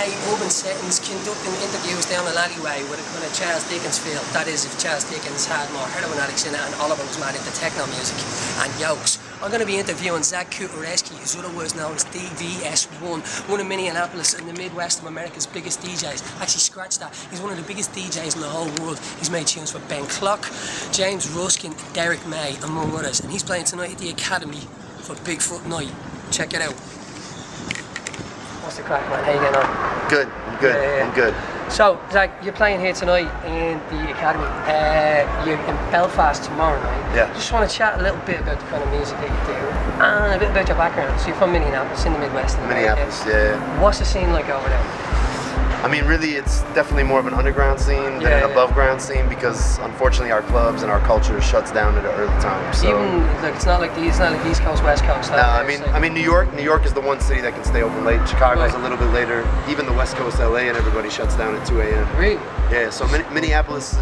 alleyway, urban settings, conducting interviews down an alleyway with a kind of Charles Dickens feel. That is, if Charles Dickens had more heroin addicts in it and Oliver was mad into techno music and yokes. I'm going to be interviewing Zach Kutereski, who's otherwise known as DVS1, one of Minneapolis and the Midwest of America's biggest DJs. Actually, scratch that. He's one of the biggest DJs in the whole world. He's made tunes for Ben Clock, James Ruskin, Derek May, among others. And he's playing tonight at the Academy for Bigfoot Night. Check it out. What's the crack, man? How you getting on? Good. I'm good. I'm good. So, Zach, you're playing here tonight in the Academy. You're in Belfast tomorrow night. Yeah. Just want to chat a little bit about the kind of music that you do and a bit about your background. So you're from Minneapolis, in the Midwest. Minneapolis, yeah. What's the scene like over there? I mean, really, it's definitely more of an underground scene than an above ground scene, because unfortunately our clubs and our culture shuts down at an early time. So even like it's not like East Coast, West Coast. No, I mean New York is the one city that can stay open late. Chicago's a little bit later. Even the West Coast, LA, and everybody shuts down at 2 a.m. Really? Yeah. So Minneapolis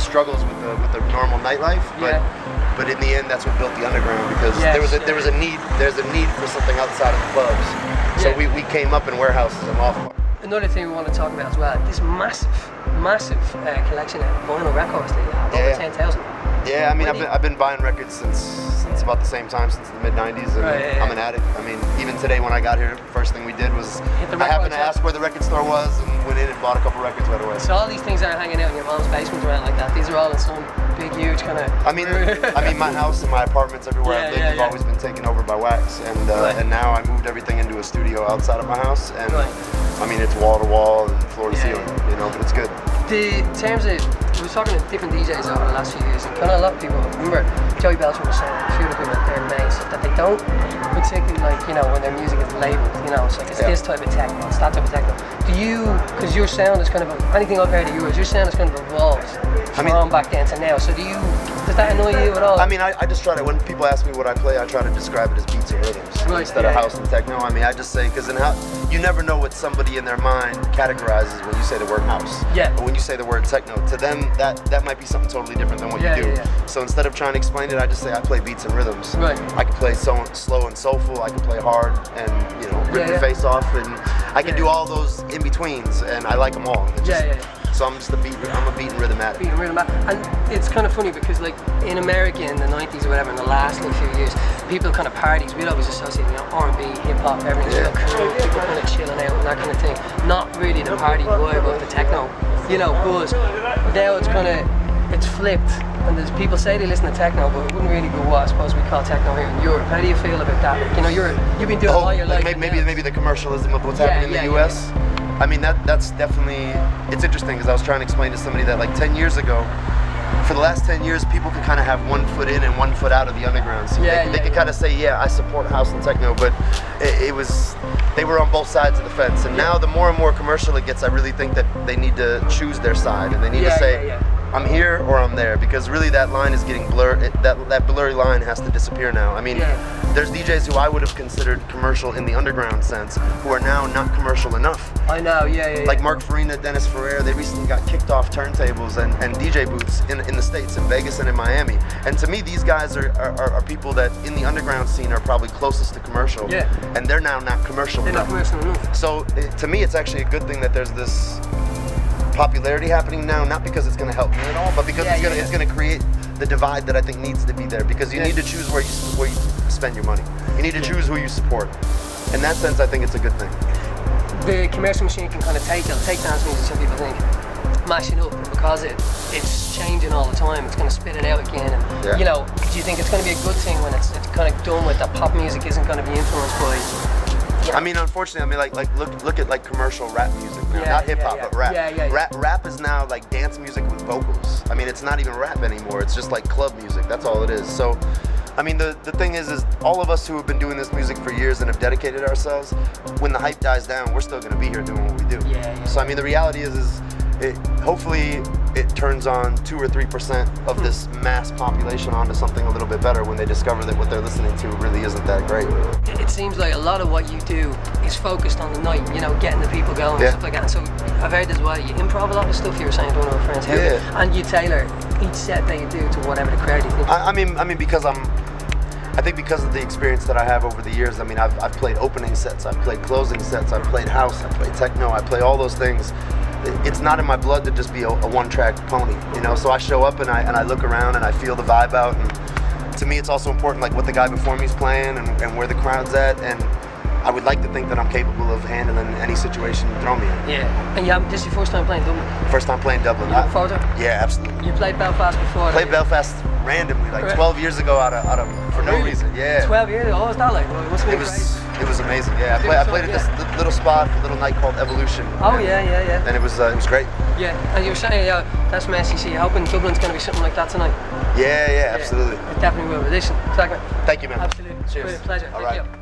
struggles with the normal nightlife, but in the end, that's what built the underground, because there's a need for something outside of the clubs. So we came up in warehouses and off. Another thing we want to talk about as well, this massive collection of vinyl records that you have, over 10,000. Yeah, I mean, I've been buying records since about the same time, since the mid-90s, and I'm an addict. I mean, even today when I got here, first thing we did was I happened to ask where the record store was and went in and bought a couple records right away. So all these things aren't hanging out in your mom's basement around like that. These are all in some big, huge kind of... I mean, my house and my apartments everywhere I've lived have always been taken over by wax, and now I moved everything into a studio outside of my house, and I mean, it's wall to wall and floor to ceiling, you know, but it's good. In terms of, we were talking to different DJs over the last few years, and kind of a lot of people, remember Joey Belcher was saying, a few of the people at their mates, that they don't particularly like, you know, when their music is labeled, you know, it's like it's this type of techno, it's that type of techno. Do you, because your sound is kind of, anything I've heard of yours, your sound is kind of evolved from back then to now, so does that annoy you at all? I mean, I just try to, when people ask me what I play, I try to describe it as beats and rhythms instead of house and techno. I mean, I just say, because you never know what somebody in their mind categorizes when you say the word house. Yeah. But when you say the word techno, to them, that might be something totally different than what you do. So instead of trying to explain it, I just say I play beats and rhythms. Right. I can play slow and soulful, I can play hard and, you know, rip your face off, and I can do all those in-betweens, and I like them all. So I'm just a beat and rhythm addict. Beat and rhythm addict. And it's kind of funny because, like, in America in the 90s or whatever, in the last few years, people kind of parties, we'd always associate, you know, R&B, hip-hop, everything's real cool, people kind of chilling out and that kind of thing. Not really the party vibe of the techno, you know, buzz. Now it's kind of, it's flipped, and there's people say they listen to techno, but it wouldn't really be what I suppose we call techno here in Europe. How do you feel about that? Like, you know, you've been doing all your life. Maybe the commercialism of what's happening in the US. I mean, that's definitely, it's interesting, because I was trying to explain to somebody that, like, 10 years ago, for the last 10 years, people could kind of have one foot in and one foot out of the underground scene. They could kind of say, yeah, I support house and techno, but they were on both sides of the fence. And now the more and more commercial it gets, I really think that they need to choose their side, and they need to say, I'm here or I'm there, because really that line is getting blurred. That blurry line has to disappear now. I mean, there's DJs who I would have considered commercial in the underground sense, who are now not commercial enough. I know, Like Mark Farina, Dennis Ferrer, they recently got kicked off turntables and DJ booths in the States, in Vegas and in Miami. And to me, these guys are people that in the underground scene are probably closest to commercial. And they're now not commercial enough. They're not commercial enough. So to me, it's actually a good thing that there's this popularity happening now, not because it's going to help me at all, but because it's going to create the divide that I think needs to be there, because you need to choose where you spend your money. You need to choose who you support. In that sense, I think it's a good thing. The commercial machine can kind of take dance music, some people think, mash it up, and because it's changing all the time, it's going to spit it out again. And you know, do you think it's going to be a good thing when it's kind of done with that pop music isn't going to be influenced by? I mean, unfortunately, I mean, like look at like commercial rap music now. Not hip hop, but rap. Rap is now like dance music with vocals. I mean, it's not even rap anymore. It's just like club music. That's all it is. So, I mean, the thing is all of us who have been doing this music for years and have dedicated ourselves, when the hype dies down, we're still going to be here doing what we do. So, I mean, the reality is hopefully it turns on 2 or 3% of this mass population onto something a little bit better when they discover that what they're listening to really isn't that great. It seems like a lot of what you do is focused on the night, you know, getting the people going and stuff like that. And so I've heard as well, you improv a lot of stuff you were saying to one of our friends here, and you tailor each set that you do to whatever the crowd you think. I mean, because I think because of the experience that I have over the years, I mean, I've played opening sets, I've played closing sets, I've played house, I play techno, I play all those things. It's not in my blood to just be a one-track pony, you know. So I show up and I look around and I feel the vibe out. And to me, it's also important like what the guy before me is playing and where the crowd's at. And I would like to think that I'm capable of handling any situation you throw me in. Yeah. And yeah, this is your first time playing Dublin? First time playing Dublin. You have a photo? Yeah, absolutely. You played Belfast before? Played Belfast randomly, like 12 years ago out of for no reason. Yeah. 12 years? Oh, was that like? Well, it must have been crazy. It was amazing. Yeah, I played at this little spot, a little night called Evolution. Oh yeah. And it was great. Yeah, and you were saying, yeah, that's messy. So you're hoping Dublin's going to be something like that tonight? Yeah, absolutely. It definitely will. Listen, thank you, man. Absolutely. Cheers. It's a pleasure. All Thank right. you.